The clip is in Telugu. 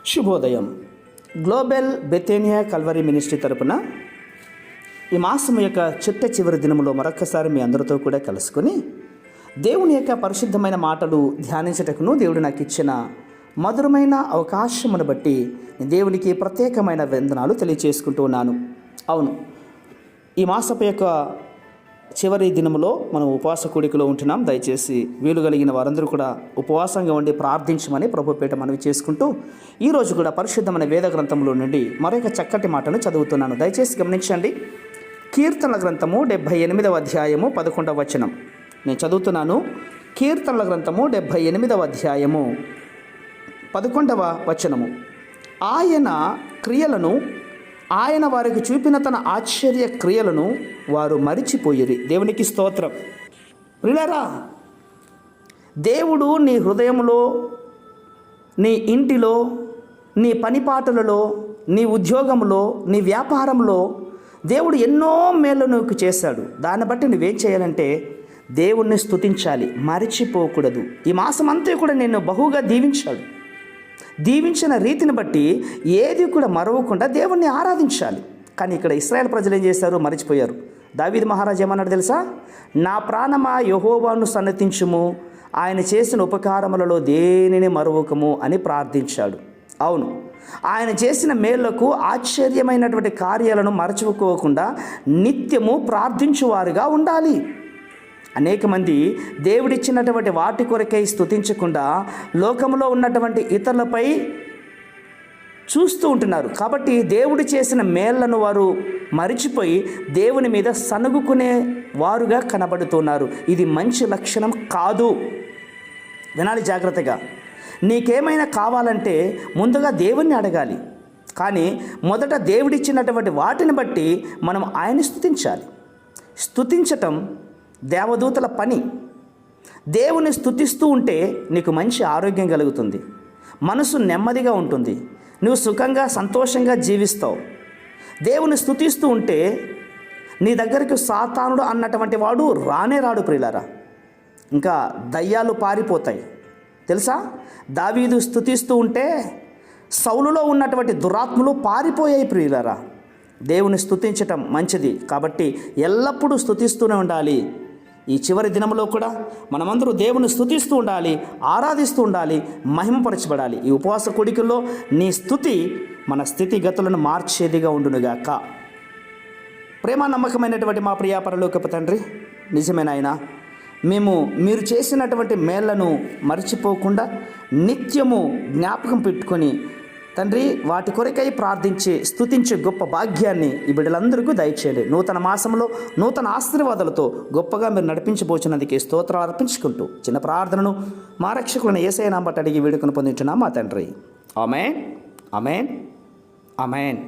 శుభోదయం. గ్లోబల్ బెతేనియా కల్వరీ మినిస్ట్రీ తరపున ఈ మాసం యొక్క చివరి దినములో మరొక్కసారి మీ అందరితో కూడా కలుసుకొని దేవుని యొక్క పరిశుద్ధమైన మాటలు ధ్యానించటకును దేవుడు నాకు ఇచ్చిన మధురమైన అవకాశమును బట్టి దేవునికి ప్రత్యేకమైన వందనాలు తెలియచేసుకుంటూ ఉన్నాను. అవును, ఈ మాసపు యొక్క చివరి దినములో మనం ఉపవాస కూడికలో ఉంటున్నాం. దయచేసి వీలు కలిగిన వారందరూ కూడా ఉపవాసంగా ఉండి ప్రార్థించమని ప్రభుపేట మనవి చేసుకుంటూ ఈరోజు కూడా పరిశుద్ధమైన వేద గ్రంథంలో నుండి మరొక చక్కటి మాటను చదువుతున్నాను. దయచేసి గమనించండి. కీర్తనల గ్రంథము 78వ అధ్యాయము 11వ వచనం నేను చదువుతున్నాను. కీర్తనల గ్రంథము 78వ అధ్యాయము 11వ వచనము. ఆయన క్రియలను, ఆయన వారికి చూపిన తన ఆశ్చర్య క్రియలను వారు మరిచిపోయిరి. దేవునికి స్తోత్రం. ప్రియులారా, దేవుడు నీ హృదయంలో, నీ ఇంటిలో, నీ పనిపాటలలో, నీ ఉద్యోగంలో, నీ వ్యాపారంలో దేవుడు ఎన్నో మేలు నీకు చేశాడు. దాన్ని బట్టి నువ్వేం చేయాలంటే దేవుణ్ణి స్తుతించాలి, మరిచిపోకూడదు. ఈ మాసం అంతా కూడా నిన్ను బహుగా దీవించాడు. దీవించిన రీతిని బట్టి ఏది కూడా మరవకుండా దేవుణ్ణి ఆరాధించాలి. కానీ ఇక్కడ ఇశ్రాయేల్ ప్రజలు ఏం చేశారు? మరిచిపోయారు. దావీదు మహారాజు ఏమన్నాడు తెలుసా? నా ప్రాణమా యెహోవాను సన్నతించుము, ఆయన చేసిన ఉపకారములలో దేనిని మరువకము అని ప్రార్థించాడు. అవును, ఆయన చేసిన మేళ్లకు, ఆశ్చర్యమైనటువంటి కార్యాలను మరచిపోకుండా నిత్యము ప్రార్థించువారుగా ఉండాలి. అనేక మంది దేవుడిచ్చినటువంటి వాటి కొరకై స్తుతించకుండా లోకంలో ఉన్నటువంటి ఇతరులపై చూస్తూ ఉంటున్నారు. కాబట్టి దేవుడు చేసిన మేళ్లను వారు మరిచిపోయి దేవుని మీద సనుగుకునే వారుగా కనబడుతున్నారు. ఇది మంచి లక్షణం కాదు. వినాలి జాగ్రత్తగా. నీకేమైనా కావాలంటే ముందుగా దేవుణ్ణి అడగాలి. కానీ మొదట దేవుడిచ్చినటువంటి వాటిని బట్టి మనం ఆయన్ని స్తుతించాలి. స్తుతించటం దేవదూతల పని. దేవుని స్తుతిస్తూ ఉంటే నీకు మంచి ఆరోగ్యం కలుగుతుంది, మనసు నెమ్మదిగా ఉంటుంది, నువ్వు సుఖంగా సంతోషంగా జీవిస్తావు. దేవుని స్తుతిస్తూ ఉంటే నీ దగ్గరికి సాతానుడు అన్నటువంటి వాడు రానే రాడు. ప్రియులారా, ఇంకా దయ్యాలు పారిపోతాయి. తెలుసా? దావీదు స్తుతిస్తూ ఉంటే సౌలులో ఉన్నటువంటి దురాత్మలు పారిపోయాయి. ప్రియులారా, దేవుని స్తుతించటం మంచిది. కాబట్టి ఎల్లప్పుడూ స్తుతిస్తూనే ఉండాలి. ఈ చివరి దినంలో కూడా మనమందరూ దేవుని స్తుతిస్తూ ఉండాలి, ఆరాధిస్తూ ఉండాలి, మహిమపరచబడాలి. ఈ ఉపవాస కూడికల్లో నీ స్తుతి మన స్థితిగతులను మార్చేదిగా ఉండునుగాక. ప్రేమ నమ్మకమైనటువంటి మా ప్రియ పరలోకపు తండ్రి, నిజమైన ఆయన, మీరు చేసినటువంటి మేళ్లను మర్చిపోకుండా నిత్యము జ్ఞాపకం పెట్టుకొని తండ్రి వాటి కొరకై ప్రార్థించి స్తుతించే గొప్ప భాగ్యాన్ని ఈ బిడ్డలందరికీ దయచేయండి. నూతన మాసంలో నూతన ఆశీర్వాదాలతో గొప్పగా మీరు నడిపించబోచినందుకే స్తోత్రాలు అర్పించుకుంటూ చిన్న ప్రార్థనను మా రక్షకులను యేసయ్య నామమున అడిగి వేడుకొని పొందుచున్నాం మా తండ్రి. ఆమేన్, ఆమేన్, ఆమేన్.